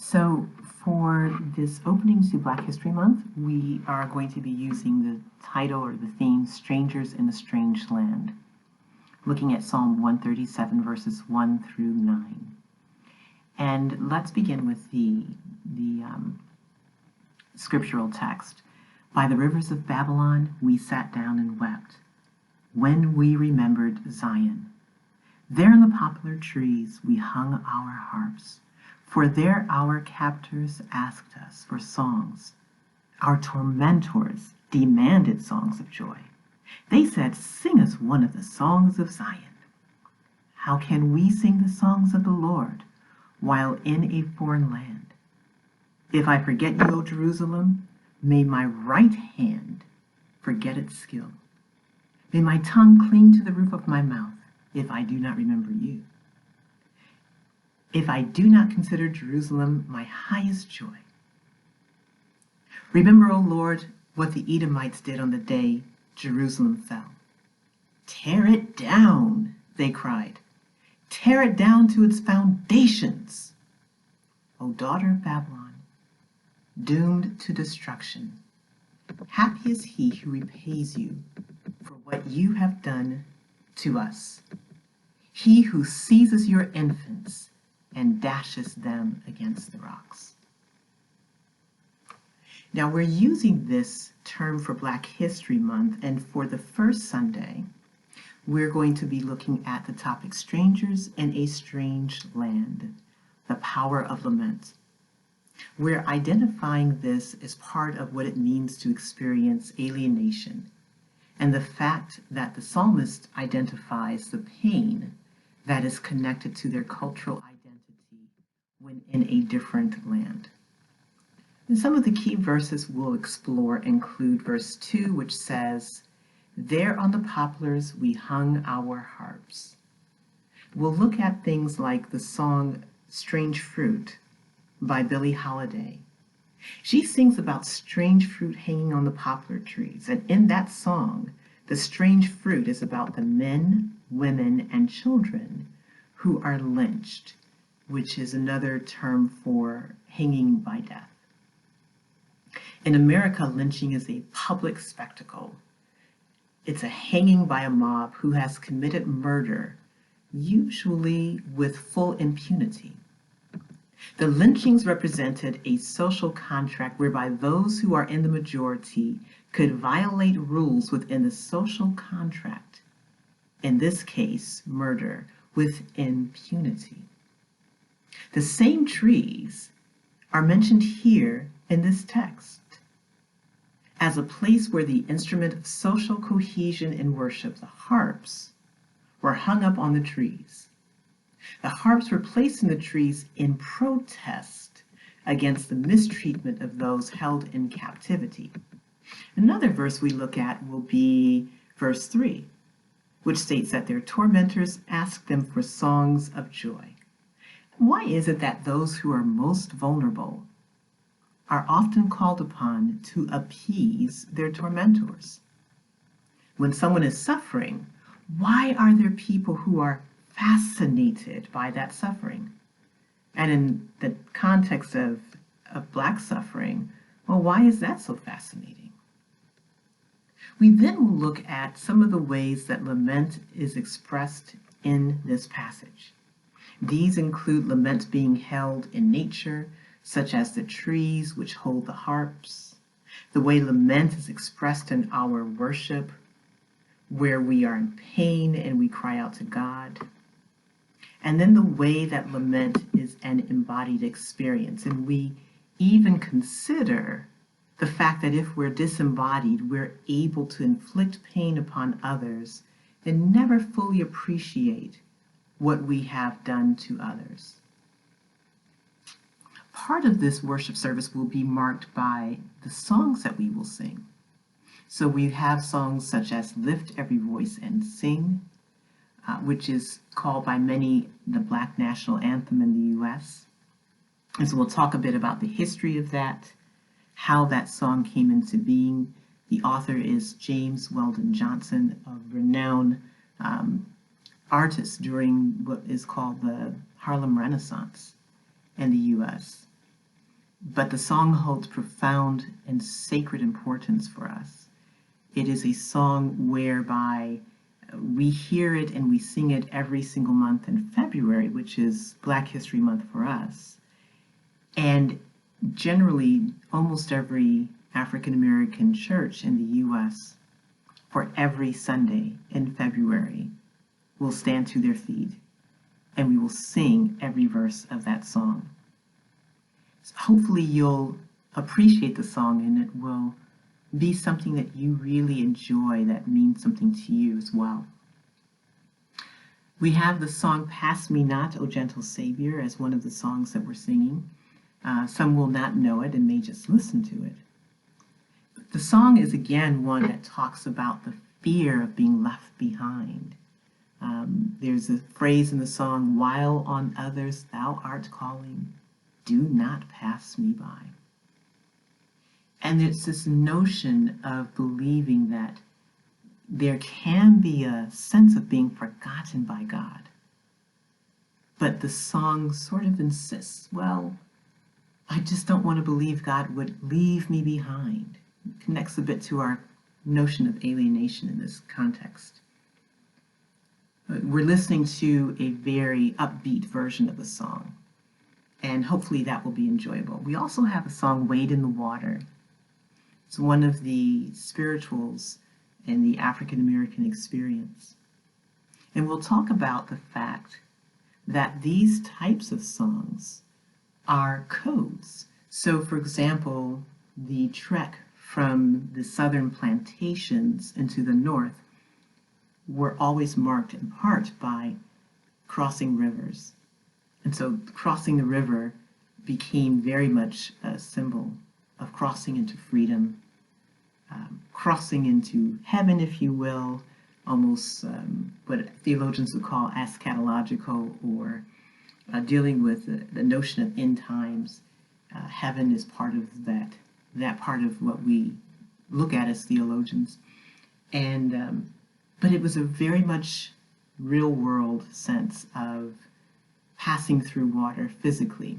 So for this opening to Black History Month, we are going to be using the title or the theme, Strangers in a Strange Land, looking at Psalm 137 verses 1 through 9. And let's begin with the scriptural text. By the rivers of Babylon, we sat down and wept when we remembered Zion. There in the poplar trees we hung our harps, for there our captors asked us for songs. Our tormentors demanded songs of joy. They said, "Sing us one of the songs of Zion." How can we sing the songs of the Lord while in a foreign land? If I forget you, O Jerusalem, may my right hand forget its skill. May my tongue cling to the roof of my mouth if I do not remember you. If I do not consider Jerusalem my highest joy. Remember, O Lord, what the Edomites did on the day Jerusalem fell. Tear it down, they cried. Tear it down to its foundations. O daughter of Babylon, doomed to destruction, happy is he who repays you for what you have done to us. He who seizes your infants and dashes them against the rocks. Now we're using this term for Black History Month, and for the first Sunday, we're going to be looking at the topic Strangers in a Strange Land, the power of lament. We're identifying this as part of what it means to experience alienation, and the fact that the psalmist identifies the pain that is connected to their cultural identity when in a different land. And some of the key verses we'll explore include verse 2, which says, "There on the poplars we hung our harps." We'll look at things like the song Strange Fruit by Billie Holiday. She sings about strange fruit hanging on the poplar trees, and in that song, the strange fruit is about the men, women, and children who are lynched, which is another term for hanging by death. In America, lynching is a public spectacle. It's a hanging by a mob who has committed murder, usually with full impunity. The lynchings represented a social contract whereby those who are in the majority could violate rules within the social contract, in this case, murder, with impunity. The same trees are mentioned here in this text as a place where the instrument of social cohesion and worship, the harps, were hung up on the trees. The harps were placed in the trees in protest against the mistreatment of those held in captivity. Another verse we look at will be verse 3, which states that their tormentors asked them for songs of joy. Why is it that those who are most vulnerable are often called upon to appease their tormentors? When someone is suffering, why are there people who are fascinated by that suffering? And in the context of Black suffering, well, why is that so fascinating? We then will look at some of the ways that lament is expressed in this passage. These include lament being held in nature, such as the trees which hold the harps, the way lament is expressed in our worship, where we are in pain and we cry out to God, and then the way that lament is an embodied experience. And we even consider the fact that if we're disembodied, we're able to inflict pain upon others and never fully appreciate what we have done to others. Part of this worship service will be marked by the songs that we will sing. So we have songs such as Lift Every Voice and Sing, which is called by many the Black national anthem in the U.S. And so we'll talk a bit about the history of that, how that song came into being. The author is James Weldon Johnson, a renowned artist during what is called the Harlem Renaissance in the U.S. but the song holds profound and sacred importance for us. It is a song whereby we hear it and we sing it every single month in February, which is Black History Month for us. And generally, almost every African American church in the U.S., for every Sunday in February, will stand to their feet and we will sing every verse of that song. So hopefully you'll appreciate the song and it will be something that you really enjoy, that means something to you as well. We have the song Pass Me Not, O Gentle Savior, as one of the songs that we're singing. Some will not know it and may just listen to it. The song is again one that talks about the fear of being left behind. There's a phrase in the song, while on others thou art calling, do not pass me by. And it's this notion of believing that there can be a sense of being forgotten by God. But the song sort of insists, well, I just don't want to believe God would leave me behind. It connects a bit to our notion of alienation in this context. We're listening to a very upbeat version of the song, and hopefully that will be enjoyable. We also have a song, Wade in the Water. It's one of the spirituals in the African American experience. And we'll talk about the fact that these types of songs are codes. So, for example, the trek from the southern plantations into the north were always marked in part by crossing rivers. And so crossing the river became very much a symbol of crossing into freedom, crossing into heaven, if you will, almost what theologians would call eschatological, or dealing with the notion of end times. Heaven is part of that part of what we look at as theologians. And but it was a very much real world sense of passing through water physically.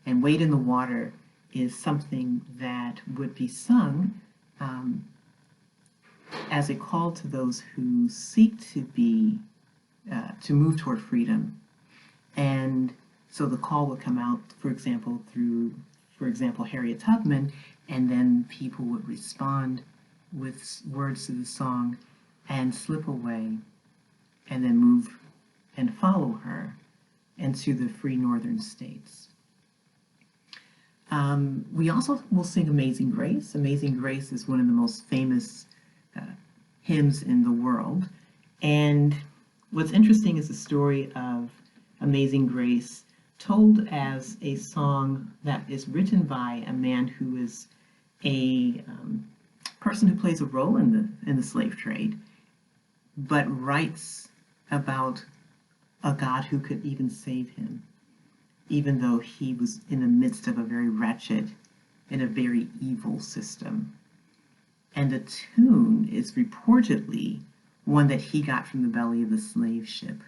And Wade in the Water is something that would be sung as a call to those who seek to move toward freedom. And so the call would come out, for example, through, Harriet Tubman, and then people would respond with words to the song and slip away and then move and follow her into the free northern states. We also will sing Amazing Grace. Amazing Grace is one of the most famous hymns in the world. And what's interesting is the story of Amazing Grace told as a song that is written by a man who is a person who plays a role in the slave trade, but writes about a God who could even save him, even though he was in the midst of a very wretched and a very evil system. And the tune is reportedly one that he got from the belly of the slave ship,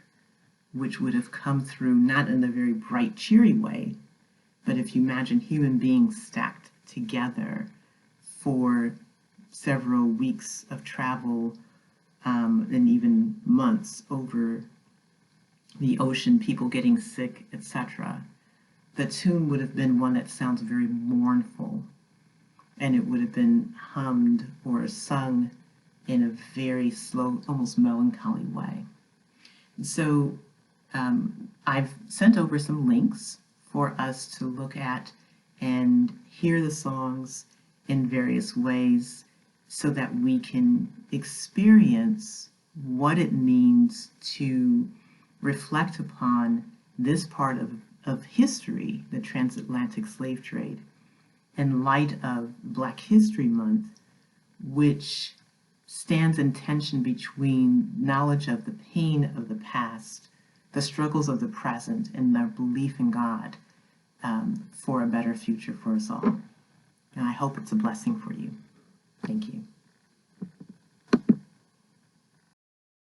which would have come through not in a very bright, cheery way, but if you imagine human beings stacked together for several weeks of travel and even months over the ocean, people getting sick, etc., the tune would have been one that sounds very mournful, and it would have been hummed or sung in a very slow, almost melancholy way. So I've sent over some links for us to look at and hear the songs in various ways so that we can experience what it means to reflect upon this part of history, the transatlantic slave trade, in light of Black History Month, which stands in tension between knowledge of the pain of the past, the struggles of the present, and their belief in God for a better future for us all. And I hope it's a blessing for you. Thank you.